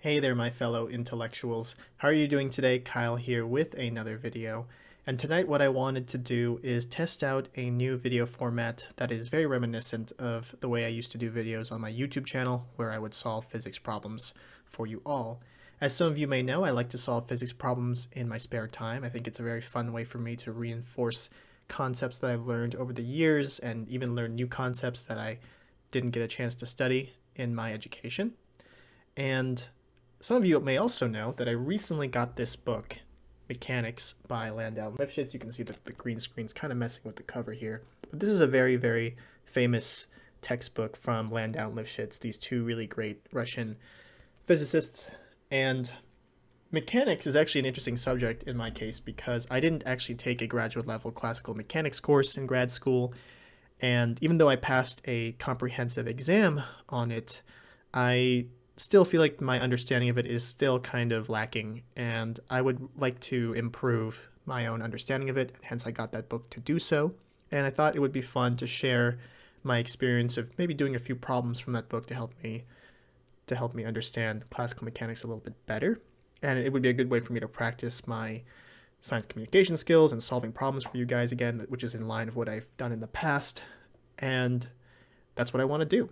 Hey there, my fellow intellectuals. How are you doing today? Kyle here with another video. And tonight what I wanted to do is test out a new video format that is very reminiscent of the way I used to do videos on my YouTube channel, where I would solve physics problems for you all. As some of you may know, I like to solve physics problems in my spare time. I think it's a very fun way for me to reinforce concepts that I've learned over the years and even learn new concepts that I didn't get a chance to study in my education. And some of you may also know that I recently got this book, Mechanics by Landau and Lifshitz. You can see that the green screen's kind of messing with the cover here. But this is a very, very famous textbook from Landau and Lifshitz, these two really great Russian physicists. And mechanics is actually an interesting subject in my case because I didn't actually take a graduate level classical mechanics course in grad school. And even though I passed a comprehensive exam on it, I still feel like my understanding of it is still kind of lacking, and I would like to improve my own understanding of it. Hence, I got that book to do so, and I thought it would be fun to share my experience of maybe doing a few problems from that book to help me understand classical mechanics a little bit better. And it would be a good way for me to practice my science communication skills and solving problems for you guys again, which is in line with what I've done in the past, and that's what I want to do.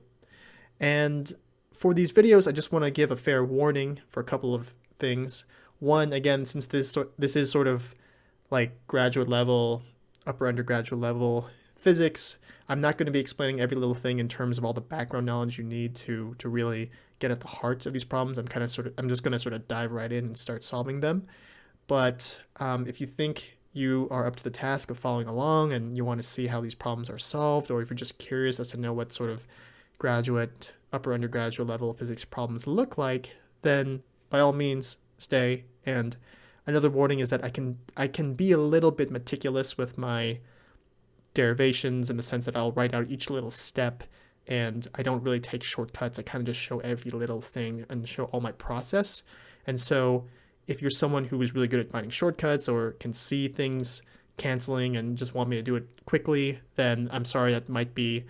And for these videos, I just want to give a fair warning for a couple of things. One, again, since this is sort of like graduate level, upper undergraduate level physics, I'm not going to be explaining every little thing in terms of all the background knowledge you need to really get at the heart of these problems. I'm just going to sort of dive right in and start solving them. But if you think you are up to the task of following along and you want to see how these problems are solved, or if you're just curious as to know what sort of graduate, upper undergraduate level physics problems look like, then by all means stay. And another warning is that I can be a little bit meticulous with my derivations in the sense that I'll write out each little step, and I don't really take shortcuts. I kind of just show every little thing and show all my process. And so if you're someone who is really good at finding shortcuts or can see things canceling and just want me to do it quickly, then I'm sorry, that might be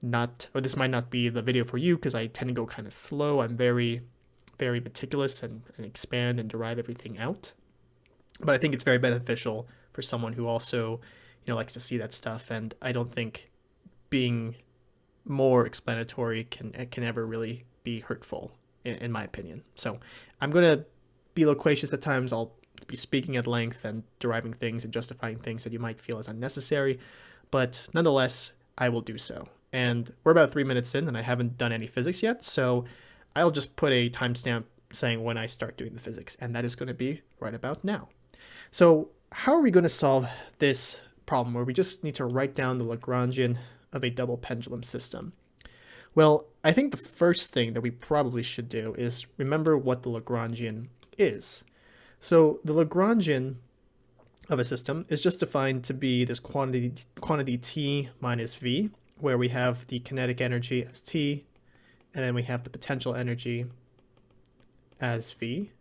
this might not be the video for you, because I tend to go kind of slow. I'm very, very meticulous and expand and derive everything out. But I think it's very beneficial for someone who also, likes to see that stuff. And I don't think being more explanatory can ever really be hurtful, in my opinion. So I'm going to be loquacious at times. I'll be speaking at length and deriving things and justifying things that you might feel as unnecessary. But nonetheless, I will do so. And we're about 3 minutes in and I haven't done any physics yet, so I'll just put a timestamp saying when I start doing the physics, and that is going to be right about now. So how are we going to solve this problem where we just need to write down the Lagrangian of a double pendulum system? Well, I think the first thing that we probably should do is remember what the Lagrangian is. So the Lagrangian of a system is just defined to be this quantity T minus V, where we have the kinetic energy as T, and then we have the potential energy as V.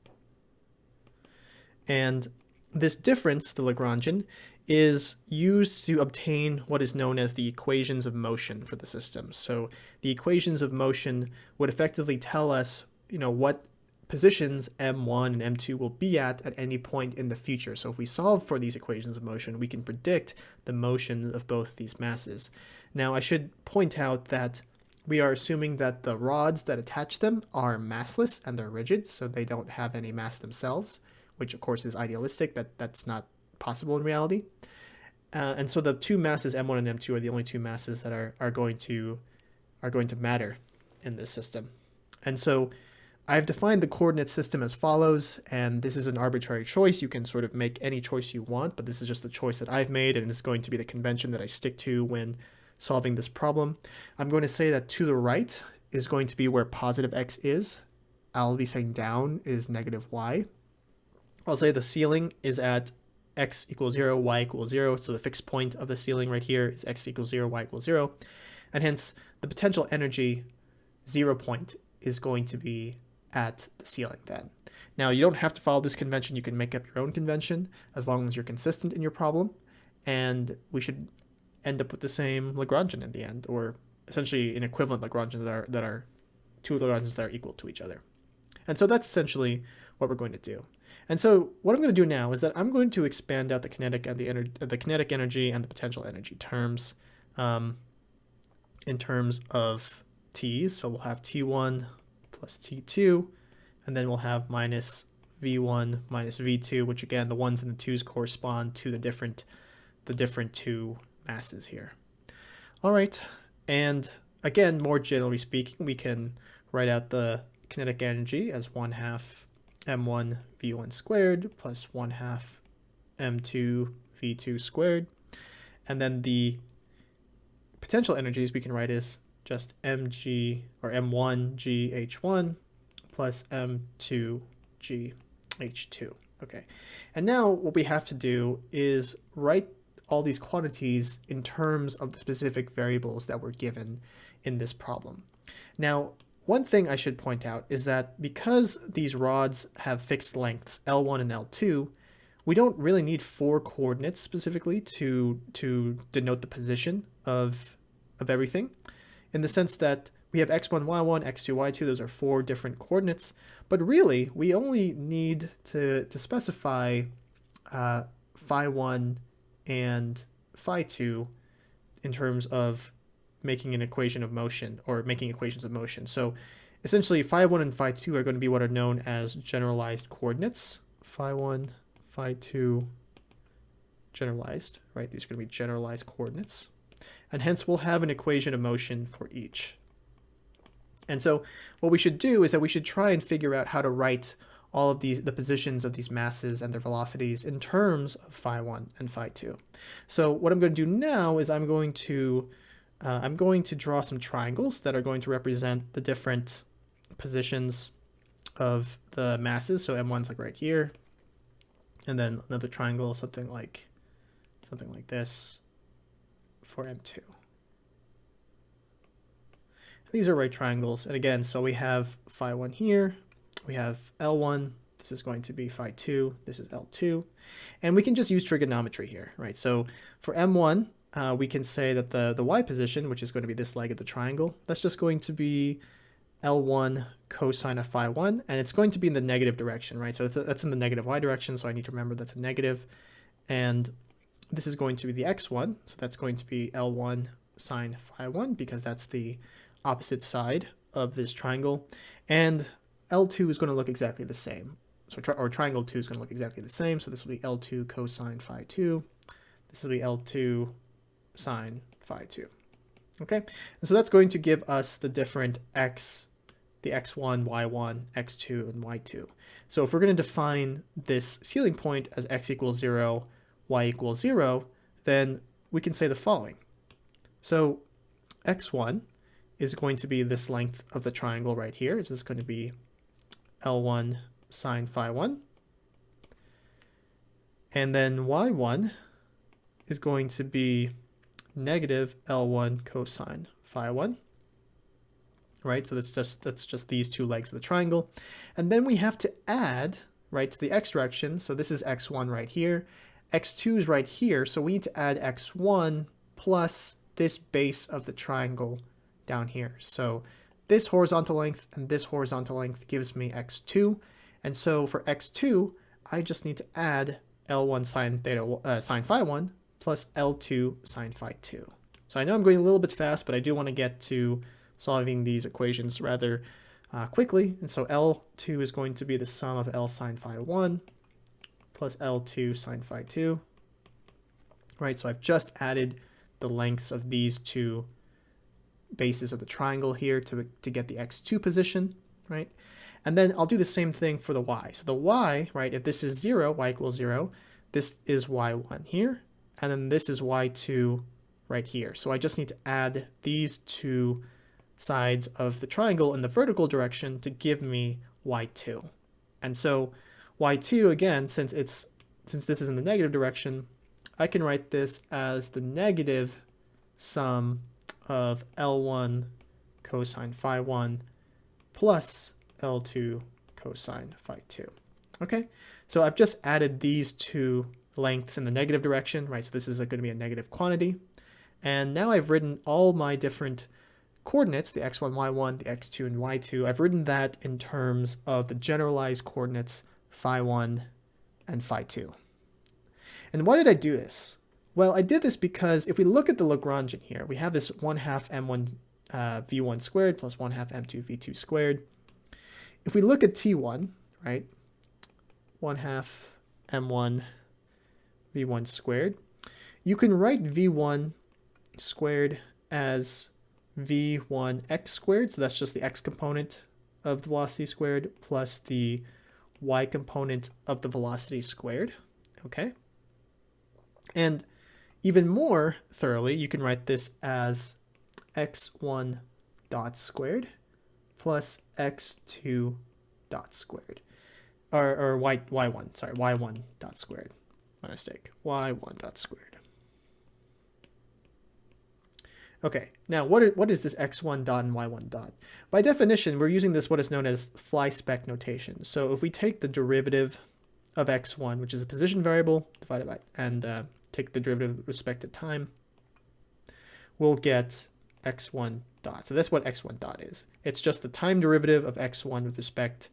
And this difference, the Lagrangian, is used to obtain what is known as the equations of motion for the system. So the equations of motion would effectively tell us, what positions M1 and M2 will be at any point in the future. So if we solve for these equations of motion, we can predict the motion of both these masses. Now, I should point out that we are assuming that the rods that attach them are massless and they're rigid, so they don't have any mass themselves, which of course is idealistic. That's not possible in reality. And so the two masses, M1 and M2, are the only two masses that are going to matter in this system. And so I've defined the coordinate system as follows, and this is an arbitrary choice. You can sort of make any choice you want, but this is just the choice that I've made, and it's going to be the convention that I stick to when solving this problem. I'm going to say that to the right is going to be where positive x is. I'll be saying down is negative y. I'll say the ceiling is at x equals 0, y equals 0. So the fixed point of the ceiling right here is x equals 0, y equals 0. And hence the potential energy 0 point is going to be at the ceiling then. Now, you don't have to follow this convention. You can make up your own convention as long as you're consistent in your problem. And we should end up with the same Lagrangian in the end, or essentially an equivalent Lagrangian that are two Lagrangians that are equal to each other. And so that's essentially what we're going to do. And so what I'm going to do now is that I'm going to expand out the kinetic and the kinetic energy and the potential energy terms in terms of t's. So we'll have T1 plus T2, and then we'll have minus V1 minus V2, which again, the ones and the twos correspond to the different two masses here. All right, and again, more generally speaking, we can write out the kinetic energy as 1/2 m1 v1 squared plus 1/2 m2 v2 squared. And then the potential energies we can write as just mg or m1 g h1 plus m2 g h2. Okay, and now what we have to do is write all these quantities in terms of the specific variables that were given in this problem. Now, one thing I should point out is that because these rods have fixed lengths L1 and L2, we don't really need 4 coordinates specifically to denote the position of everything, in the sense that we have x1, y1, x2, y2, those are 4 different coordinates, but really we only need to specify phi1 and phi2 in terms of making an equation of motion, or making equations of motion. So essentially phi1 and phi2 are going to be what are known as generalized coordinates. Phi1, phi2 generalized, right? These are going to be generalized coordinates. And hence we'll have an equation of motion for each. And so what we should do is that we should try and figure out how to write all of the positions of these masses and their velocities in terms of phi1 and phi2. So what I'm going to do now is I'm going to draw some triangles that are going to represent the different positions of the masses. So m1's like right here, and then another triangle, something like this for m2. These are right triangles, and again, so we have phi1 here, we have L1, this is going to be phi2, this is L2, and we can just use trigonometry here, right? So for m1, we can say that the y position, which is going to be this leg of the triangle, that's just going to be L1 cosine of phi1, and it's going to be in the negative direction, right? So that's in the negative y direction, so I need to remember that's a negative, and this is going to be the x1, so that's going to be L1 sine phi1, because that's the opposite side of this triangle, and L2 is going to look exactly the same. So triangle 2 is going to look exactly the same, so this will be L2 cosine phi2, this will be L2 sine phi2. Okay, and so that's going to give us the different the x1, y1, x2, and y2. So if we're going to define this ceiling point as x equals 0, y equals 0, then we can say the following. So x1 is going to be this length of the triangle right here. It's just going to be L1 sine phi1. And then y1 is going to be negative L1 cosine phi1. Right, so that's just these two legs of the triangle. And then we have to add, right, to the x direction. So this is x1 right here. x2 is right here, so we need to add x1 plus this base of the triangle down here. So this horizontal length and this horizontal length gives me x2. And so for x2, I just need to add L1 sine phi1 plus L2 sine phi2. So I know I'm going a little bit fast, but I do want to get to solving these equations rather quickly. And so L2 is going to be the sum of L sine phi1 plus L2 sine phi2. Right, so I've just added the lengths of these two bases of the triangle here to get the x2 position, right? And then I'll do the same thing for the y. So the y, right, if this is 0, y equals 0, this is y1 here, and then this is y2 right here. So I just need to add these two sides of the triangle in the vertical direction to give me y2. And so y2, again, since this is in the negative direction, I can write this as the negative sum of L1 cosine phi1 plus L2 cosine phi2. Okay, so I've just added these two lengths in the negative direction, right? So this is going to be a negative quantity. And now I've written all my different coordinates, the x1, y1, the x2, and y2, I've written that in terms of the generalized coordinates phi1 and phi2. And why did I do this? Well, I did this because if we look at the Lagrangian here, we have this 1/2 m1 v1 squared plus 1/2 m2 v2 squared. If we look at t1, right, 1/2 m1 v1 squared, you can write v1 squared as v1x squared, so that's just the x component of the velocity squared plus the y component of the velocity squared, okay? And even more thoroughly, you can write this as x1 dot squared plus x2 dot squared, or y1, sorry, y1 dot squared, my mistake, y1 dot squared. Okay, now what is this x1 dot and y1 dot? By definition, we're using this what is known as fly spec notation. So if we take the derivative of x1, which is a position variable, divided by, and take the derivative with respect to time, we'll get x1 dot. So that's what x1 dot is. It's just the time derivative of x1 with respect,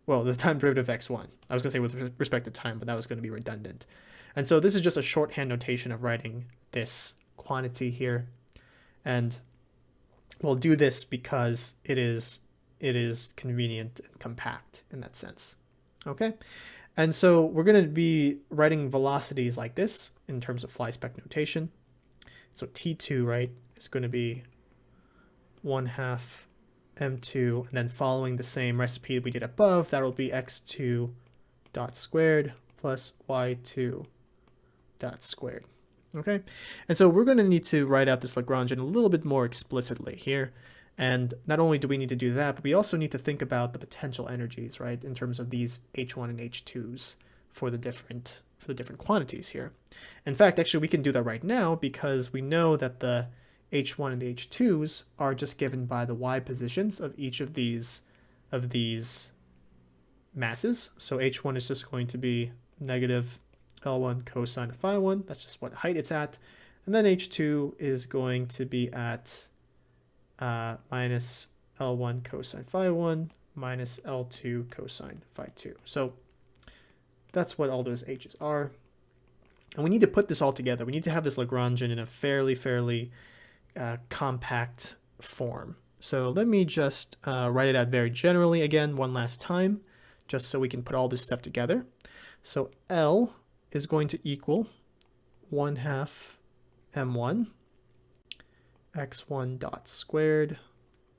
well, the time derivative of x1. I was going to say with respect to time, but that was going to be redundant. And so this is just a shorthand notation of writing this quantity here. And we'll do this because it is convenient and compact in that sense. Okay? And so we're going to be writing velocities like this in terms of fly spec notation. So T2, right, is going to be 1/2 m2, and then following the same recipe that we did above, that will be x2 dot squared plus y2 dot squared. Okay, and so we're going to need to write out this Lagrangian a little bit more explicitly here. And not only do we need to do that, but we also need to think about the potential energies, right, in terms of these H1 and H2s for the different quantities here. In fact, actually, we can do that right now because we know that the H1 and the H2s are just given by the y positions of each of these masses. So H1 is just going to be negative L1 cosine of phi 1, that's just what height it's at. And then H2 is going to be at minus L1 cosine phi 1 minus L2 cosine phi 2. So that's what all those H's are. And we need to put this all together. We need to have this Lagrangian in a fairly compact form. So let me just write it out very generally again one last time, just so we can put all this stuff together. So L is going to equal 1/2 m1 x1 dot squared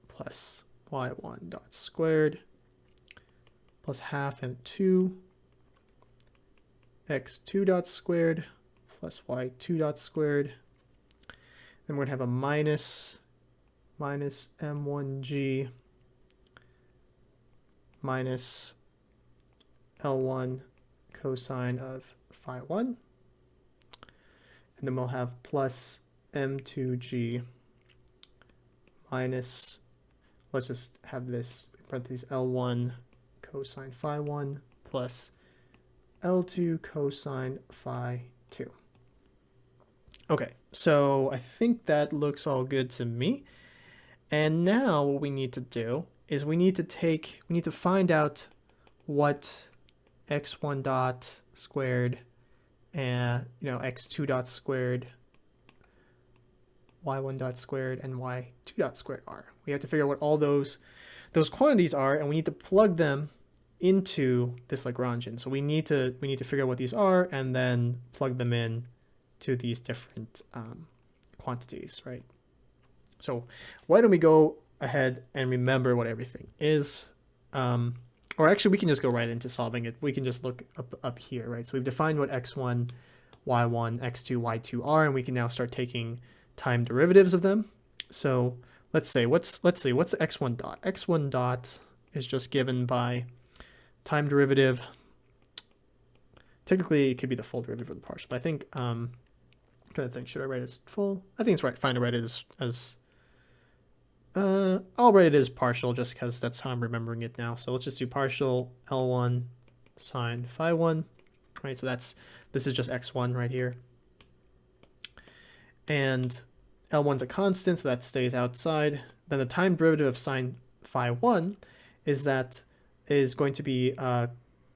plus y1 dot squared plus 1/2 m2 x2 dot squared plus y2 dot squared. Then we're going to have a minus m1g minus L1 cosine of phi 1. And then we'll have plus m2g minus, let's just have this in parentheses, L1 cosine phi 1 plus L2 cosine phi 2. Okay, so I think that looks all good to me. And now what we need to do is we need to find out what x1 dot squared and x2 dot squared, y1 dot squared, and y2 dot squared are. We have to figure out what all those quantities are, and we need to plug them into this Lagrangian. So we need to figure out what these are and then plug them in to these different quantities, right? So why don't we go ahead and remember what everything is? Or actually, we can just go right into solving it. We can just look up here, right? So we've defined what x1, y1, x2, y2 are, and we can now start taking time derivatives of them. So let's see, what's x1 dot? X1 dot is just given by time derivative. Technically, it could be the full derivative of the partial, but I think I'm trying to think, should I write it as full? I think it's fine to write it as I'll write it as partial just because that's how I'm remembering it now. So let's just do partial L1 sine phi 1, right? So this is just x1 right here. And L1's a constant, so that stays outside then the time derivative of sine phi 1 is going to be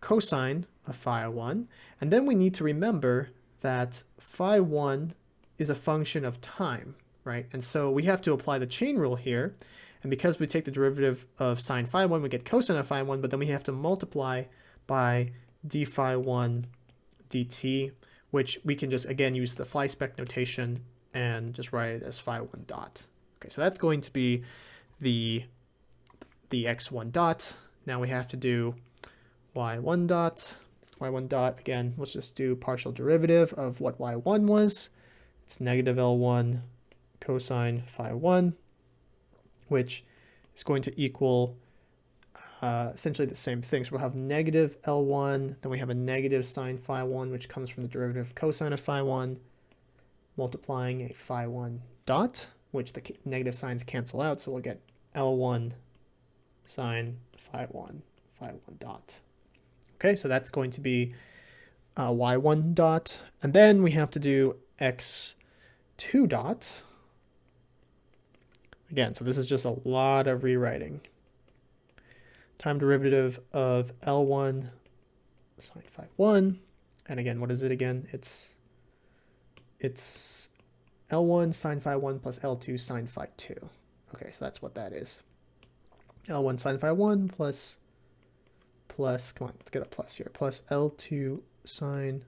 cosine of phi 1. And then we need to remember that phi 1 is a function of time, right? And so we have to apply the chain rule here. And because we take the derivative of sine phi 1, we get cosine of phi 1, but then we have to multiply by d phi 1 dt, which we can just, again, use the fly spec notation and just write it as phi 1 dot. Okay, so that's going to be the x1 dot. Now we have to do y1 dot. y1 dot, again, let's just do partial derivative of what y1 was. It's negative L1 cosine phi 1, which is going to equal essentially the same thing. So we'll have negative L1, then we have a negative sine phi 1, which comes from the derivative of cosine of phi 1, multiplying a phi 1 dot, which the negative signs cancel out, so we'll get L1 sine phi 1 dot. Okay, so that's going to be y1 dot, and then we have to do x2 dot. Again, so this is just a lot of rewriting. Time derivative of L1 sine phi 1, and again, what is it again? It's L1 sine phi 1 plus L2 sine phi 2. Okay, so that's what that is. L1 sine phi 1 plus, come on, let's get a plus here, plus L2 sine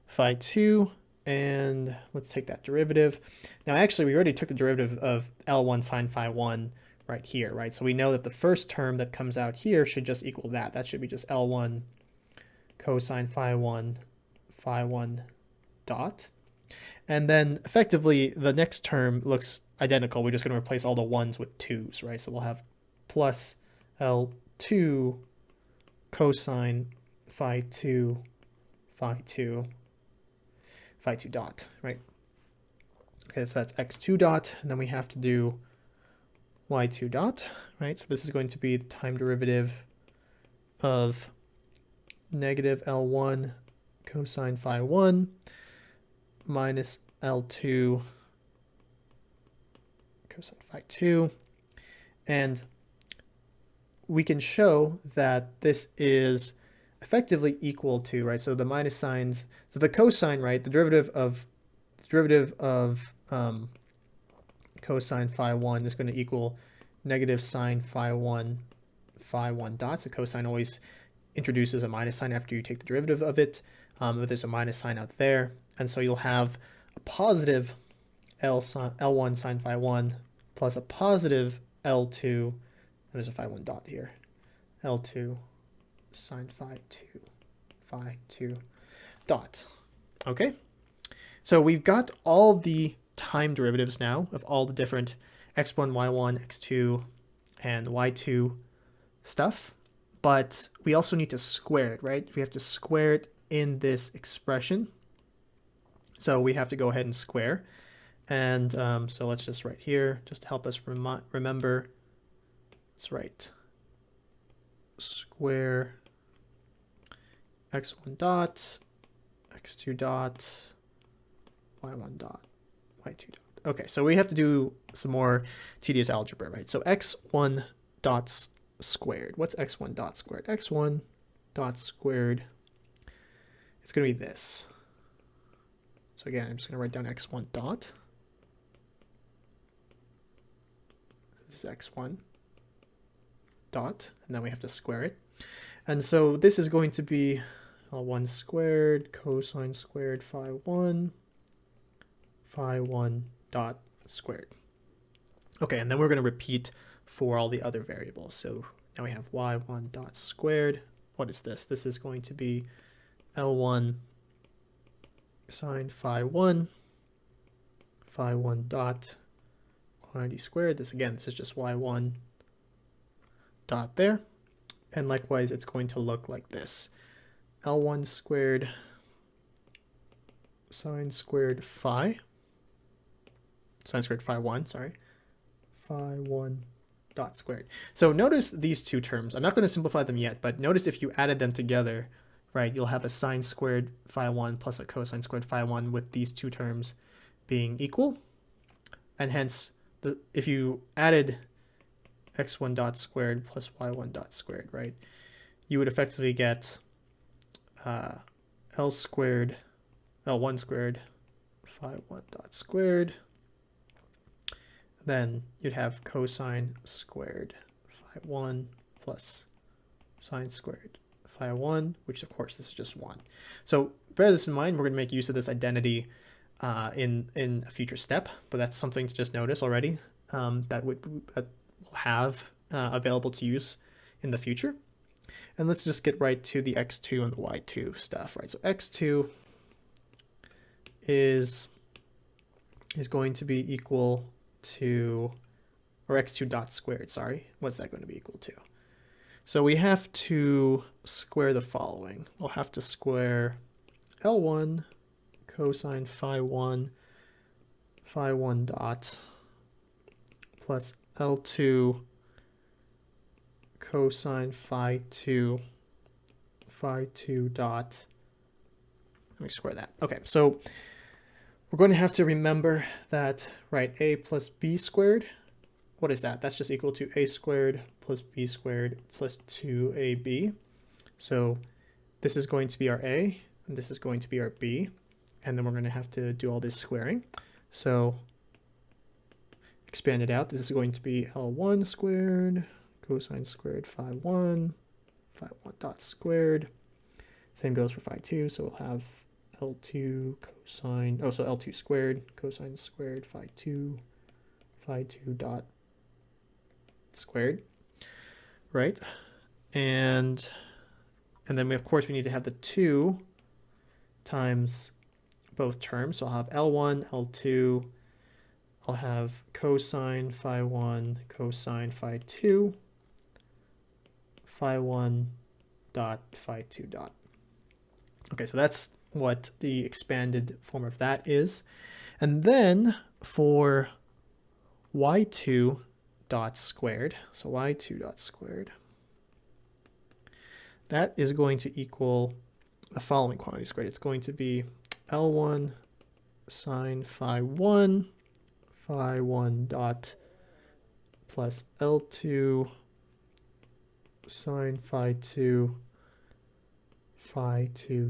phi 2, and let's take that derivative. Now, actually, we already took the derivative of L1 sine phi 1 right here, right? So we know that the first term that comes out here should just equal that. That should be just L1 cosine phi 1 dot. And then effectively the next term looks identical. We're just going to replace all the ones with twos, right? So we'll have plus L2 cosine phi 2 dot, right? Okay, so that's x2 dot, and then we have to do y2 dot, right? So this is going to be the time derivative of negative L1 cosine phi 1 minus L2 cosine phi 2. And we can show that this is effectively equal to, right? So the minus signs, so the cosine, right? The derivative of cosine phi 1 is going to equal negative sine phi 1 dot. So cosine always introduces a minus sign after you take the derivative of it, but there's a minus sign out there. And so you'll have a positive L1 sine phi 1 plus a positive L2, and there's a phi 1 dot here, L2 sine phi 2 dot. Okay, so we've got all the time derivatives now of all the different x1, y1, x2, and y2 stuff, but we also need to square it, right? We have to square it in this expression. So we have to go ahead and square. And so let's just write here, just to help us remember, let's write square x1 dot, x2 dot, y1 dot, y2 dot. Okay, so we have to do some more tedious algebra, right? So x1 dot squared. What's x1 dot squared? x1 dot squared, it's going to be this. So again, I'm just going to write down x1 dot. This is x1 dot, and then we have to square it. And so this is going to be L1 squared cosine squared phi 1 dot squared. Okay, and then we're going to repeat for all the other variables. So now we have y1 dot squared. What is this? This is going to be L1 sine phi 1 dot quantity squared. This again, this is just y1 dot there. And likewise, it's going to look like this. L1 squared sine squared phi 1, sorry, phi 1 dot squared. So notice these two terms. I'm not going to simplify them yet, but notice if you added them together, right, you'll have a sine squared phi 1 plus a cosine squared phi 1 with these two terms being equal. And hence, if you added x1 dot squared plus y1 dot squared, right, you would effectively get L squared, L1 squared, phi 1 dot squared. Then you'd have cosine squared phi 1 plus sine squared phi 1, which of course this is just 1. So bear this in mind, we're going to make use of this identity in a future step, but that's something to just notice already that we'll have available to use in the future. And let's just get right to the x2 and the y2 stuff, right? So x2 is going to be equal to, or x2 dot squared, sorry. What's that going to be equal to? So we have to square the following. We'll have to square L1 cosine phi 1 dot plus L2 cosine phi 2 dot. Let me square that. Okay, so we're going to have to remember that, right, a plus b squared, what is that? That's just equal to a squared plus b squared plus 2ab. So this is going to be our a, and this is going to be our b, and then we're going to have to do all this squaring. So expand it out. This is going to be L1 squared cosine squared phi 1 dot squared. Same goes for phi 2, so we'll have L2 cosine, so L2 squared cosine squared phi 2 dot squared, right? And then we, of course, we need to have the 2 times both terms. So I'll have L1, L2, I'll have cosine phi 1 cosine phi 2 phi 1 dot phi 2 dot. Okay, so that's what the expanded form of that is. And then for y2 dot squared, so y2 dot squared, that is going to equal the following quantity squared. It's going to be L1 sine phi 1 dot plus L2 sine phi 2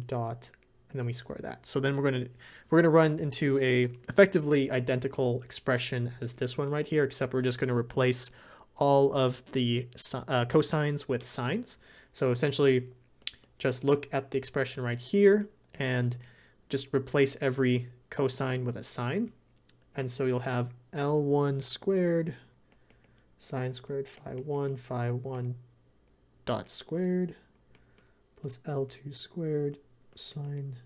dot, and then we square that. So then we're going to run into a effectively identical expression as this one right here, except we're just going to replace all of the cosines with sines. So essentially just look at the expression right here and just replace every cosine with a sine. And so you'll have L1 squared sine squared phi 1 dot squared plus L2 squared sine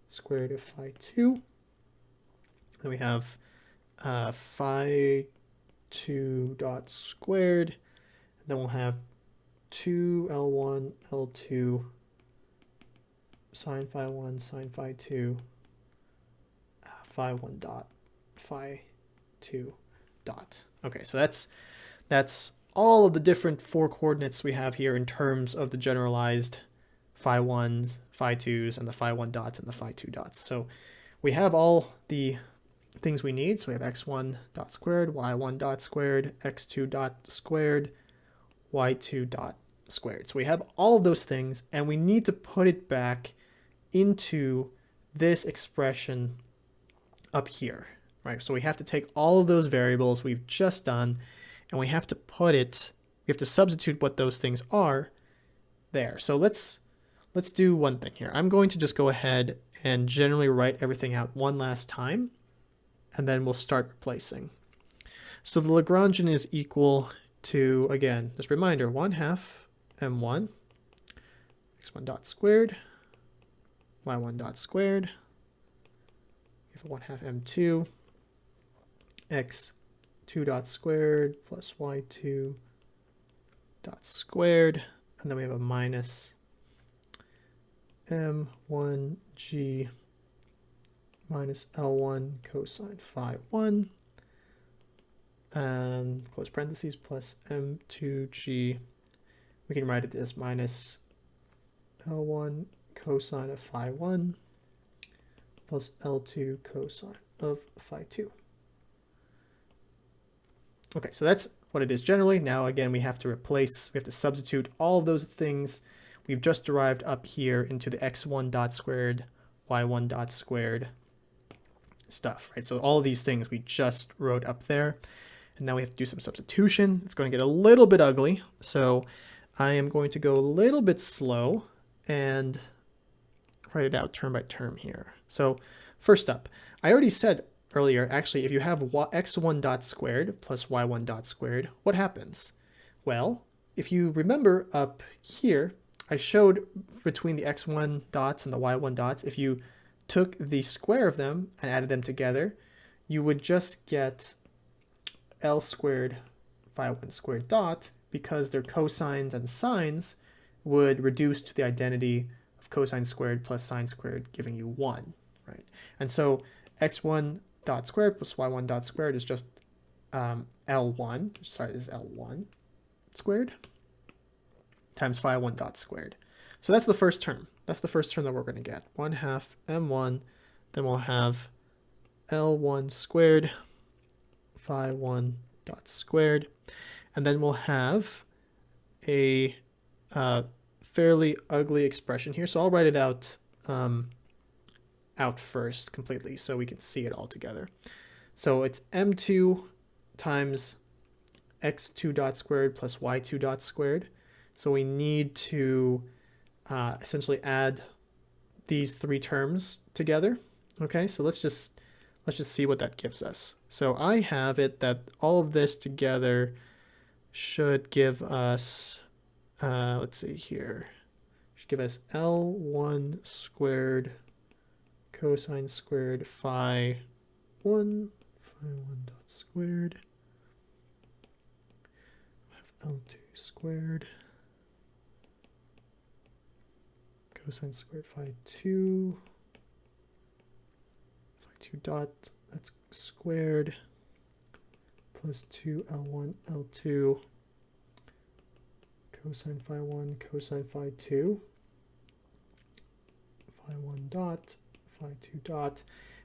squared of phi 2. Then we have phi 2 dot squared. And then we'll have 2L1 L2 sine phi 1 sine phi 2 phi 1 dot phi 2 dot. Okay, so that's all of the different 4 coordinates we have here in terms of the generalized phi 1s, phi 2s, and the phi 1 dots and the phi 2 dots. So we have all the things we need. So we have x1 dot squared, y1 dot squared, x2 dot squared, y2 dot squared. So we have all of those things, and we need to put it back into this expression up here, right? So we have to take all of those variables we've just done, and we have to substitute what those things are there. So let's do one thing here. I'm going to just go ahead and generally write everything out one last time, and then we'll start replacing. So the Lagrangian is equal to, again, just reminder, 1/2 m1 x1 dot squared, y1 dot squared, we have 1/2 m2 x2 dot squared plus y2 dot squared, and then we have a minus m1g minus L1 cosine phi 1, and close parentheses, plus m2g. We can write it as minus L1 cosine of phi 1 plus L2 cosine of phi 2. Okay, so that's what it is generally. Now, again, we have to substitute all of those things we've just derived up here into the x1 dot squared, y1 dot squared stuff, right? So all of these things we just wrote up there. And now we have to do some substitution. It's going to get a little bit ugly. So I am going to go a little bit slow and write it out term by term here. So first up, I already said earlier, actually, if you have x1 dot squared plus y1 dot squared, what happens? Well, if you remember up here, I showed between the x1 dots and the y1 dots, if you took the square of them and added them together, you would just get L squared phi 1 squared dot, because their cosines and sines would reduce to the identity of cosine squared plus sine squared, giving you 1, right? And so x1 dot squared plus y1 dot squared is just L1, sorry, this is L1 squared times phi 1 dot squared. So that's the first term. That's the first term that we're going to get. 1/2 m1, then we'll have L1 squared phi 1 dot squared, and then we'll have a fairly ugly expression here. So I'll write it out first completely so we can see it all together. So it's m2 times x2 dot squared plus y2 dot squared. So we need to essentially add these three terms together. Okay, so let's just see what that gives us. So I have it that all of this together should give us, let's see here, should give us L1 squared cosine squared phi 1 dot squared, have L2 squared cosine squared phi 2 dot, that's squared, plus 2 L1 L2 cosine phi 1 cosine phi 2 phi 1 dot phi 2 dot,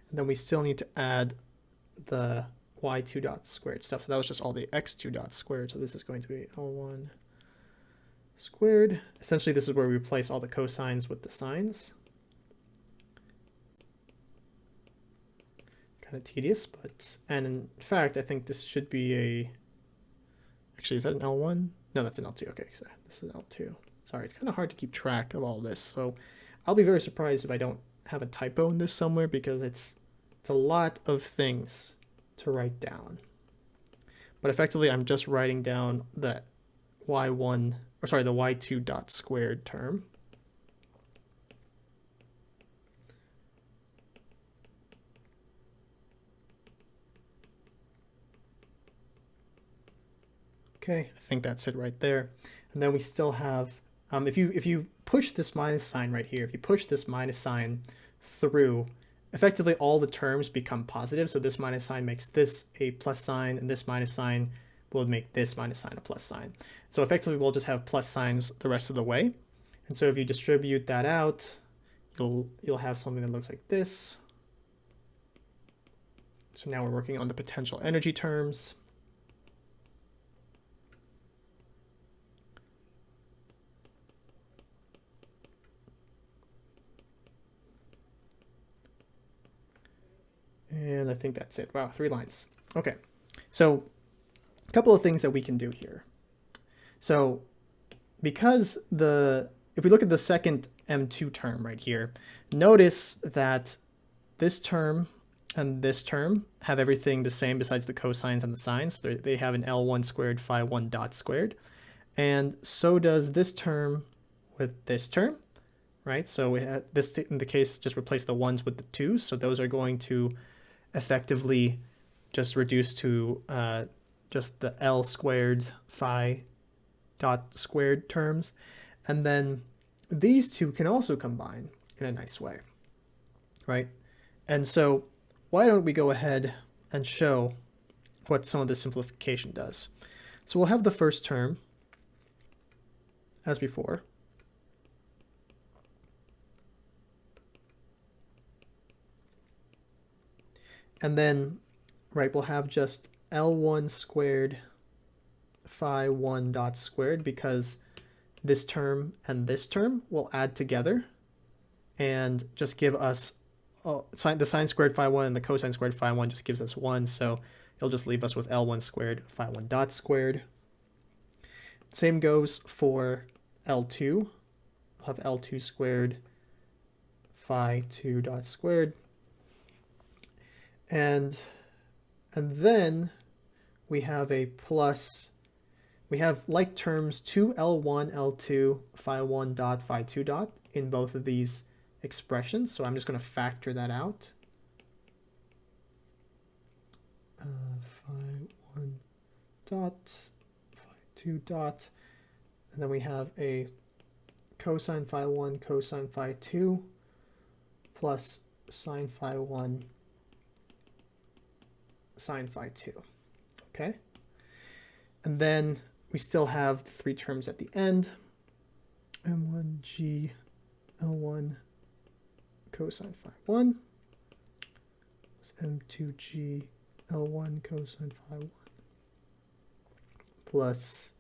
and then we still need to add the y2 dot squared stuff. So that was just all the x2 dot squared. So this is going to be L1 squared. Essentially, this is where we replace all the cosines with the sines. Kind of tedious, but, and in fact, I think this should be a, actually, is that an L1? No, that's an L2. Okay, so this is an L2. Sorry, it's kind of hard to keep track of all this. So I'll be very surprised if I don't have a typo in this somewhere, because it's a lot of things to write down. But effectively, I'm just writing down the y1, or sorry, the y2 dot squared term. Okay, I think that's it right there. And then we still have, if you push this minus sign right here, if you push this minus sign through, effectively all the terms become positive. So this minus sign makes this a plus sign, and this minus sign will make this minus sign a plus sign. So effectively we'll just have plus signs the rest of the way. And so if you distribute that out, you'll have something that looks like this. So now we're working on the potential energy terms. And I think that's it. Wow, 3 lines. Okay, so a couple of things that we can do here. So because if we look at the second M2 term right here, notice that this term and this term have everything the same besides the cosines and the sines. They have an L1 squared phi 1 dot squared. And so does this term with this term, right? So we have this, in the case, just replace the 1s with the 2s. So those are going to effectively just reduce to just the L squared phi dot squared terms. And then these two can also combine in a nice way, right? And so why don't we go ahead and show what some of the simplification does. So we'll have the first term as before. And then, right, we'll have just L1 squared phi 1 dot squared, because this term and this term will add together and just give us the sine squared phi 1 and the cosine squared phi 1 just gives us 1, so it'll just leave us with L1 squared phi 1 dot squared. Same goes for L2. We'll have L2 squared phi 2 dot squared. And then we have a plus, we have like terms 2L1, L2, phi 1 dot, phi 2 dot in both of these expressions. So I'm just going to factor that out. Phi 1 dot, phi 2 dot. And then we have a cosine phi 1, cosine phi 2 plus sine phi 1, sine phi 2. Okay? And then we still have the three terms at the end. M1g L1 cosine phi 1 plus M2g L1 cosine phi 1 plus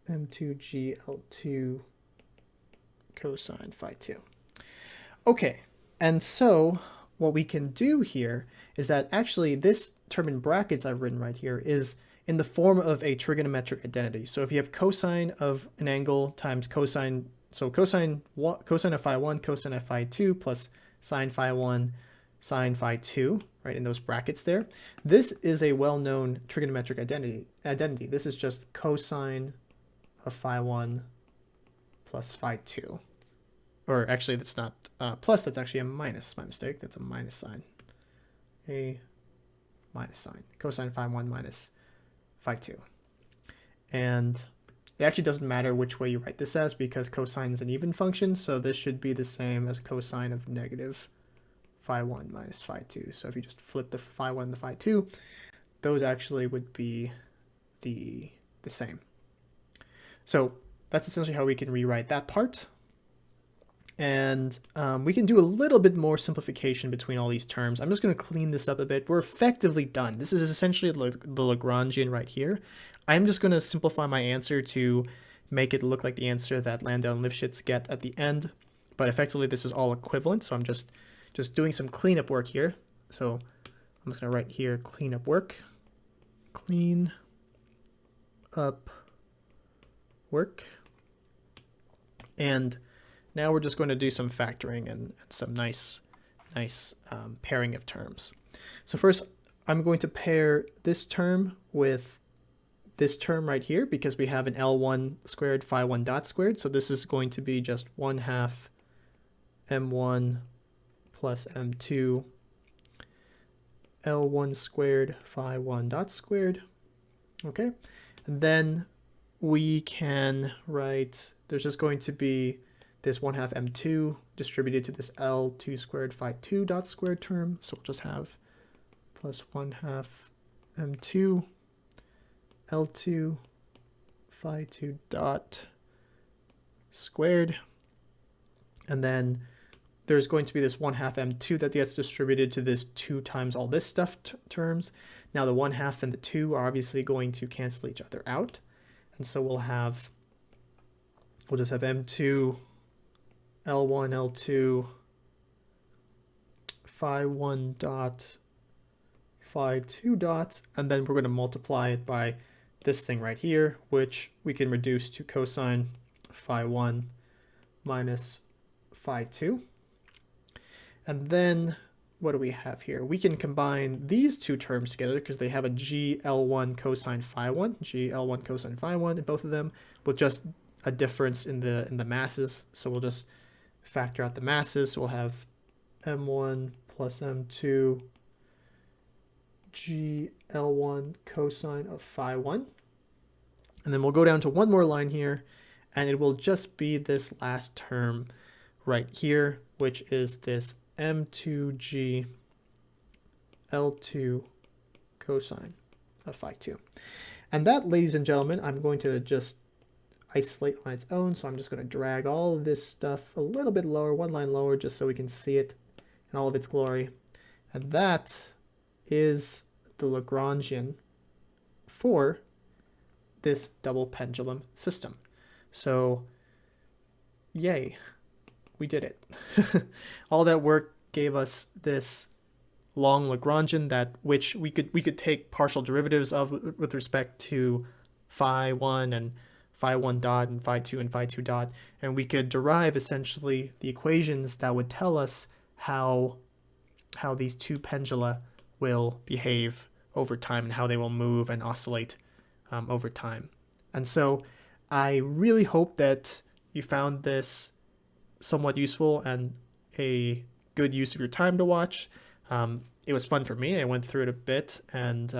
M2g L2 cosine phi 2. Okay, and so what we can do here is that actually this term in brackets I've written right here is in the form of a trigonometric identity. So if you have cosine of an angle times cosine, so cosine of phi 1, cosine of phi 2 plus sine phi 1, sine phi 2, right, in those brackets there. This is a well-known trigonometric identity. This is just cosine of phi 1 plus phi 2. Or actually, that's not plus, that's actually a minus. My mistake. That's a minus sign. A minus sign. Cosine phi 1 minus phi 2. And it actually doesn't matter which way you write this as, because cosine is an even function, so this should be the same as cosine of negative phi 1 minus phi 2. So if you just flip the phi 1 and the phi 2, those actually would be the same. So that's essentially how we can rewrite that part. And we can do a little bit more simplification between all these terms. I'm just going to clean this up a bit. We're effectively done. This is essentially the Lagrangian right here. I'm just going to simplify my answer to make it look like the answer that Landau and Lifshitz get at the end. But effectively, this is all equivalent. So I'm just doing some cleanup work here. So I'm just going to write here cleanup work. Clean up work. And now we're just going to do some factoring and some nice pairing of terms. So first, I'm going to pair this term with this term right here, because we have an L1 squared phi 1 dot squared. So this is going to be just 1/2 M1 plus M2 L1 squared phi 1 dot squared. Okay, and then we can write, there's just going to be this 1/2 M2 distributed to this L2 squared phi 2 dot squared term. So we'll just have plus 1/2 M2 L2 phi 2 dot squared. And then there's going to be this 1/2 M2 that gets distributed to this 2 times all this stuff terms. Now the 1/2 and the 2 are obviously going to cancel each other out. And so we'll just have M2 L1 L2 phi 1 dot phi 2 dot, and then we're going to multiply it by this thing right here, which we can reduce to cosine phi 1 minus phi 2. And then what do we have here? We can combine these two terms together because they have a GL1 cosine phi 1, GL1 cosine phi 1 in both of them, with just a difference in the masses. So we'll just factor out the masses. So we'll have M1 plus M2 GL1 cosine of phi 1. And then we'll go down to one more line here, and it will just be this last term right here, which is this M2G L2 cosine of phi 2. And that, ladies and gentlemen, I'm going to just isolate on its own. So I'm just going to drag all of this stuff a little bit lower, one line lower, just so we can see it in all of its glory. And that is the Lagrangian for this double pendulum system. So yay, we did it. All that work gave us this long Lagrangian which we could take partial derivatives of with respect to phi 1 and phi 1 dot and phi 2 and phi 2 dot, and we could derive essentially the equations that would tell us how these two pendula will behave over time and how they will move and oscillate over time. And so I really hope that you found this somewhat useful and a good use of your time to watch. It was fun for me. I went through it a bit and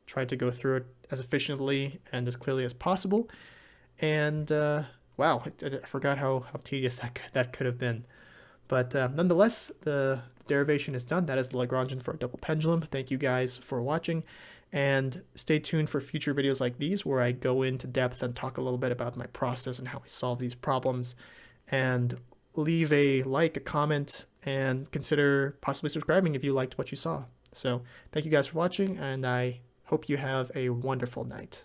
tried to go through it as efficiently and as clearly as possible. And wow, I forgot how tedious that could have been. But nonetheless, the derivation is done. That is the Lagrangian for a double pendulum. Thank you guys for watching, and stay tuned for future videos like these where I go into depth and talk a little bit about my process and how I solve these problems. And leave a like, a comment, and consider possibly subscribing if you liked what you saw. So thank you guys for watching, and I hope you have a wonderful night.